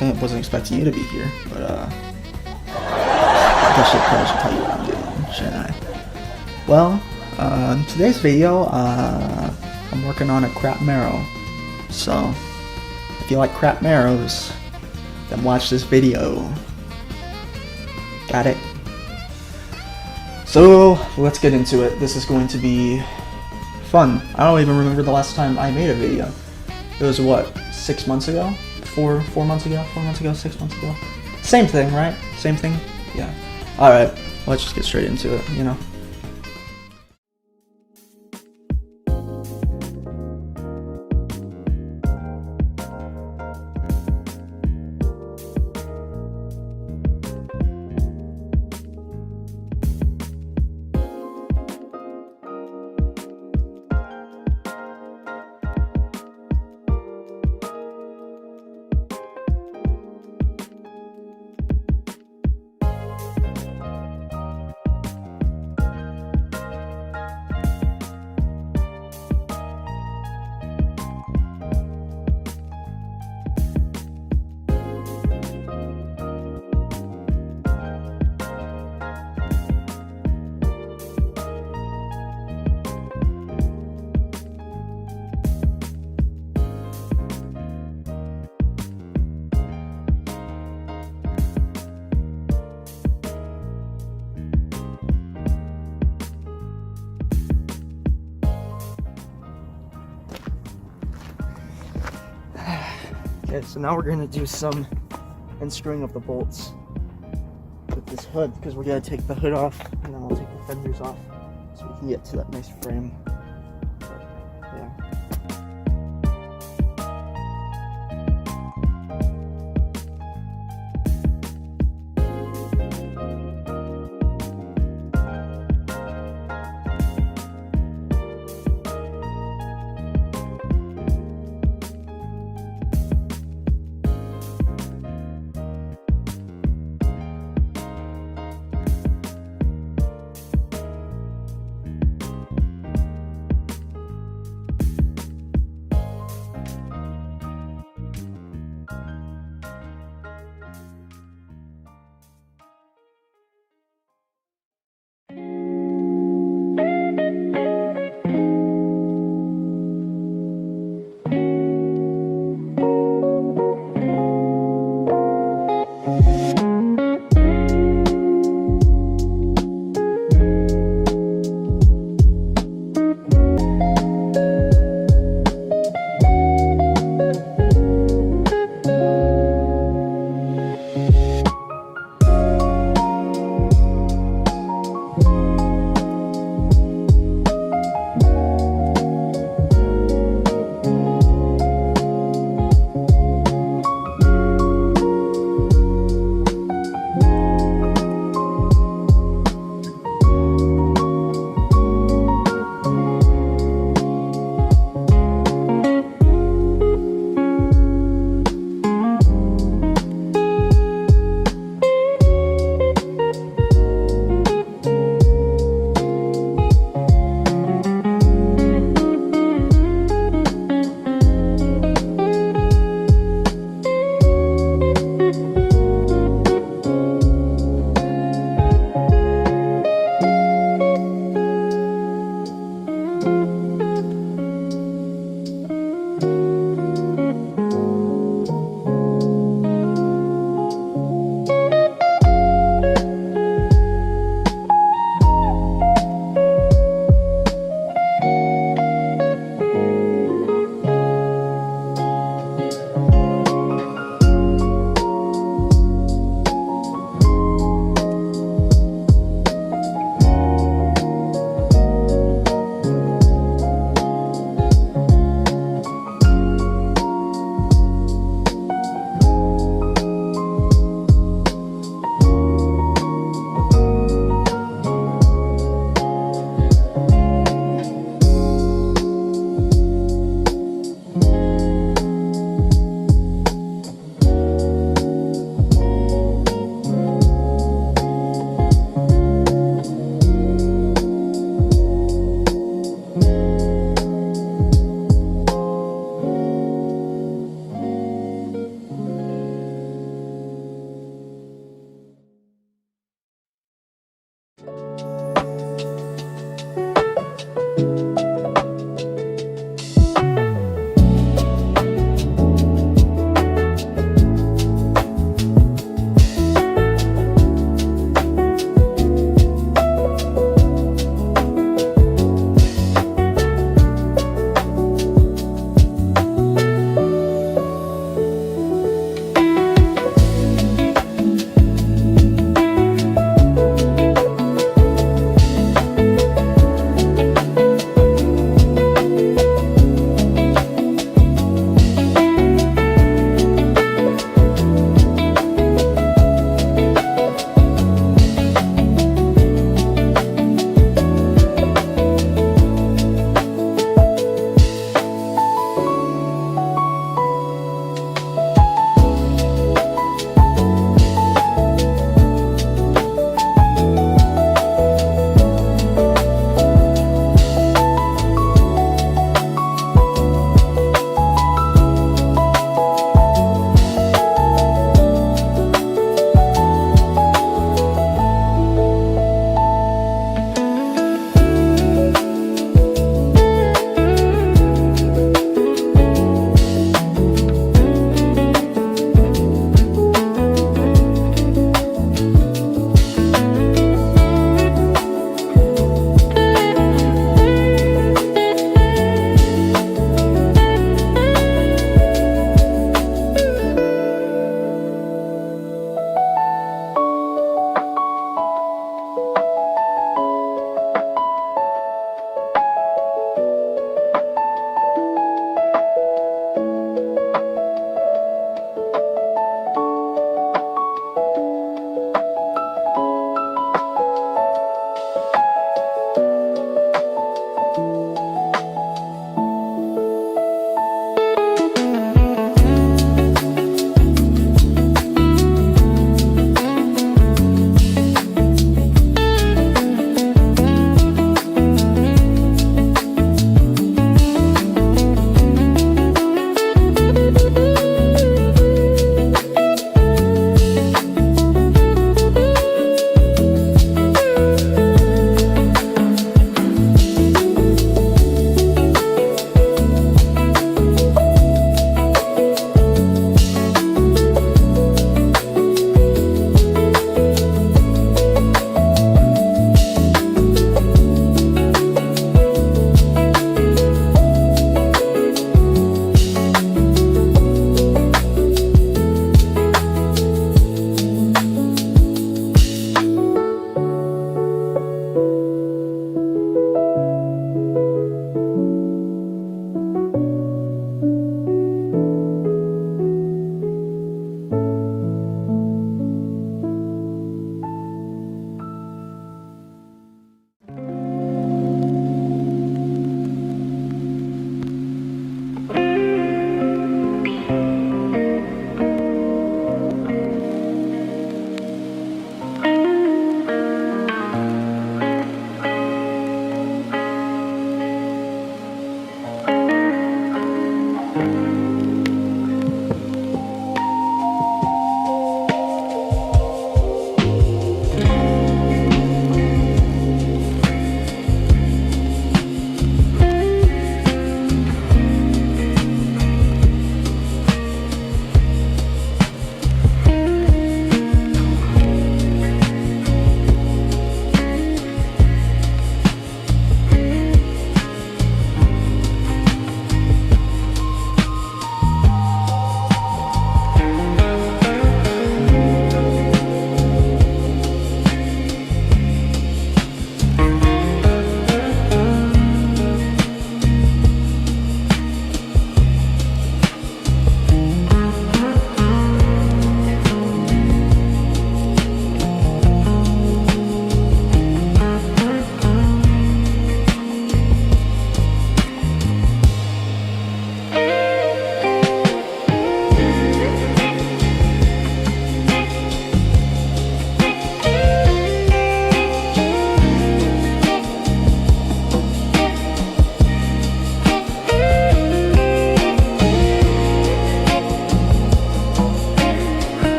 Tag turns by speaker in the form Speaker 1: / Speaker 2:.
Speaker 1: I wasn't expecting you to be here, but I guess I probably should tell you what I'm doing, shouldn't I? Well, in today's video, I'm working on a Camaro. So, if you like Camaros, then watch this video. Got it? So, let's get into it. This is going to be fun. I don't even remember the last time I made a video. It was what, 6 months ago? 4 months ago? 4 months ago? 6 months ago? Same thing, right? Same thing? Yeah. Alright, let's just get straight into it, you know? Okay, so now we're gonna do some unscrewing of the bolts with this hood, because we're gonna take the hood off and then I'll take the fenders off so we can get to that nice frame.